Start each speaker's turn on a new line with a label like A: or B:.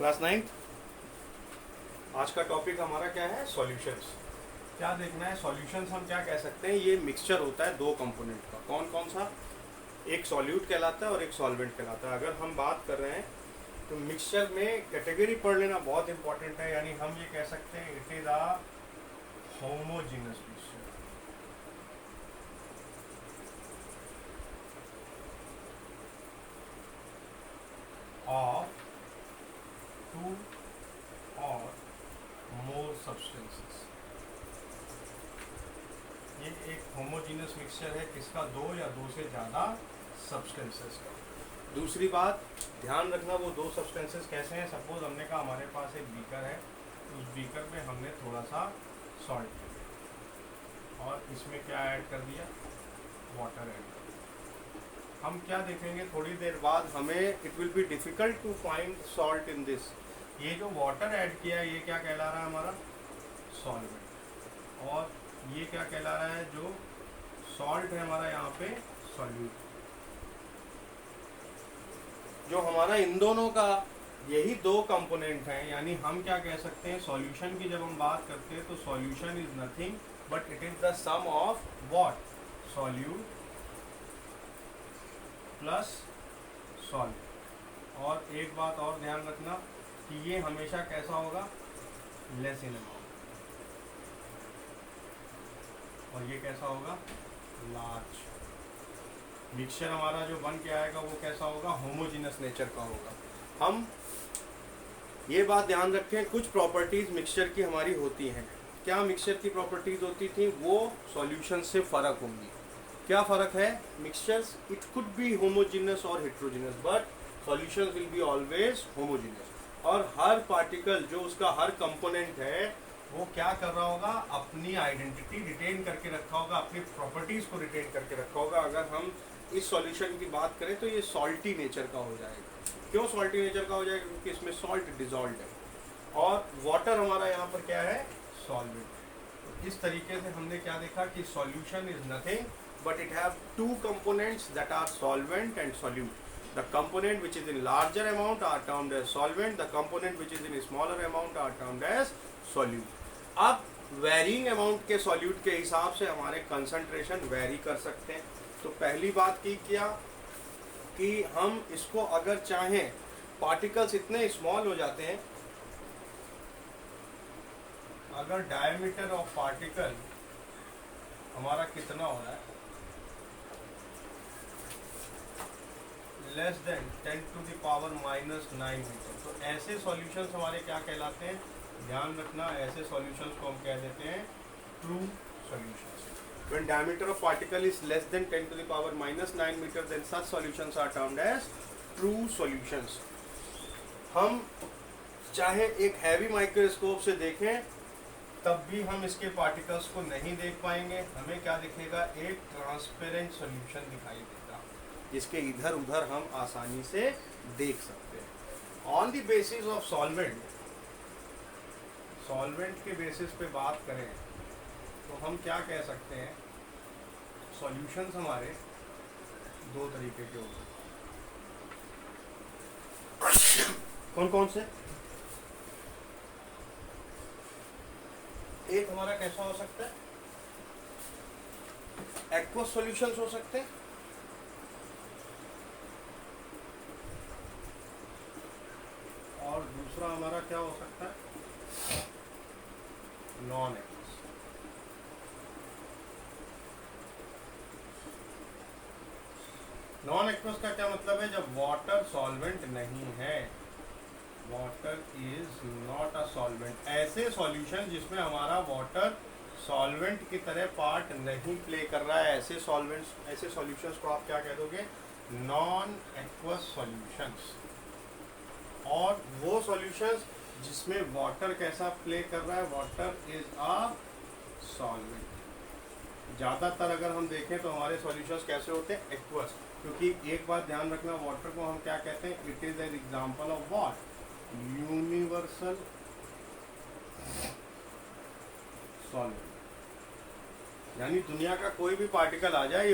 A: Class 9। आज का topic हमारा क्या है? सॉल्यूशंस। क्या देखना है? सॉल्यूशंस हम क्या कह सकते हैं? ये मिक्सचर होता है दो कंपोनेंट का। कौन कौन सा? एक सॉल्यूट कहलाता है और एक सॉल्वेंट कहलाता है। अगर हम बात कर रहे हैं तो मिक्सचर में कैटेगरी पढ़ लेना बहुत इंपॉर्टेंट है। यानी हम ये कह सकते हैं it is a homogeneous mixture. Of two or more substances. ये एक होमोजीनस मिक्सचर है किसका? दो या दो से ज़्यादा सब्सटेंसेस का। दूसरी बात ध्यान रखना, वो दो सब्सटेंसेस कैसे हैं? सपोज हमने कहा हमारे पास एक बीकर है, उस बीकर में हमने थोड़ा सा सॉल्ट और इसमें क्या ऐड कर दिया? वाटर ऐड कर दिया। हम क्या देखेंगे थोड़ी देर बाद, हमें it will be difficult to find salt in this. ये जो वाटर ऐड किया है ये क्या कहला रहा है? हमारा सॉल्वेंट। और ये क्या कहला रहा है? जो सॉल्ट है हमारा यहाँ पे सॉल्यूट। जो हमारा इन दोनों का यही दो कंपोनेंट हैं, यानी हम क्या कह सकते हैं? सॉल्यूशन की जब हम बात करते हैं तो solution is nothing but it is the sum of what? Solute plus salt. और एक बात और ध्यान रखना कि ये हमेशा कैसा होगा? Less in amount. और ये कैसा होगा? लार्ज। मिक्सचर हमारा जो बन के आएगा वो कैसा होगा? होमोजीनस नेचर का होगा। हम ये बात ध्यान रखें, कुछ प्रॉपर्टीज मिक्सचर की हमारी होती हैं। क्या मिक्सचर की प्रॉपर्टीज होती थी? वो सॉल्यूशन से फर्क होंगी। क्या फर्क है? Mixtures it could be homogeneous और heterogeneous but solutions will be always homogeneous. और हर पार्टिकल जो उसका हर कंपोनेंट है वो क्या कर रहा होगा? अपनी आइडेंटिटी रिटेन करके रखा होगा, अपनी प्रॉपर्टीज को रिटेन करके रखा होगा। अगर हम इस सॉल्यूशन की बात करें तो ये सॉल्टी नेचर का हो जाएगा। क्यों सॉल्टी नेचर का हो जाएगा? क्योंकि इसमें सॉल्ट डिजॉल्व है और वाटर हमारा यहाँ पर क्या है? सॉल्वेंट। तो इस तरीके से हमने क्या देखा कि solution is nothing but it have two components that are solvent and solute. The component which is in larger amount are termed as solvent. The component which is in smaller amount are termed as solute. अब varying amount के solute के हिसाब से हमारे concentration very कर सकते हैं। तो पहली बात की क्या कि हम इसको अगर चाहें, पार्टिकल्स इतने स्मॉल हो जाते हैं, अगर डायमीटर ऑफ पार्टिकल हमारा कितना हो रहा है? Less than 10 to the power -9 metre. तो ऐसे सॉल्यूशंस हमारे क्या कहलाते हैं? ध्यान रखना, ऐसे सॉल्यूशंस को हम कह देते हैं true solutions. When diameter of particle is less than 10 to the power -9 meter, then such solutions are termed as true solutions. हम चाहे एक हैवी माइक्रोस्कोप से देखें तब भी हम इसके पार्टिकल्स को नहीं देख पाएंगे। हमें क्या दिखेगा? एक ट्रांसपेरेंट सॉल्यूशन दिखाई देगा जिसके इधर उधर हम आसानी से देख सकते हैं। On the basis of solvent, solvent के बेसिस पे बात करें तो हम क्या कह सकते हैं? सॉल्यूशंस हमारे दो तरीके के होते हैं। कौन कौन से? एक हमारा कैसा हो सकता है? एक्वस सॉल्यूशंस हो सकते हैं। और दूसरा हमारा क्या हो सकता है? Non aqueous. नॉन एक्वस का क्या मतलब है? जब वाटर सॉल्वेंट नहीं है, water is not a solvent. ऐसे सॉल्यूशन जिसमें हमारा वाटर सॉल्वेंट की तरह पार्ट नहीं प्ले कर रहा है, ऐसे सॉल्वेंट्स, ऐसे सॉल्यूशंस को आप क्या कह दोगे? Non aqueous solutions. और वो सॉल्यूशंस जिसमें वाटर कैसा प्ले कर रहा है? Water is a solvent. ज़्यादातर अगर हम देखें तो हमारे सॉल्यूशंस कैसे होते हैं? एक्वस। क्योंकि एक बात ध्यान रखना, वाटर को हम क्या कहते हैं? It is an example of what? Universal solvent. यानी दुनिया का कोई भी पार्टिकल आ जाए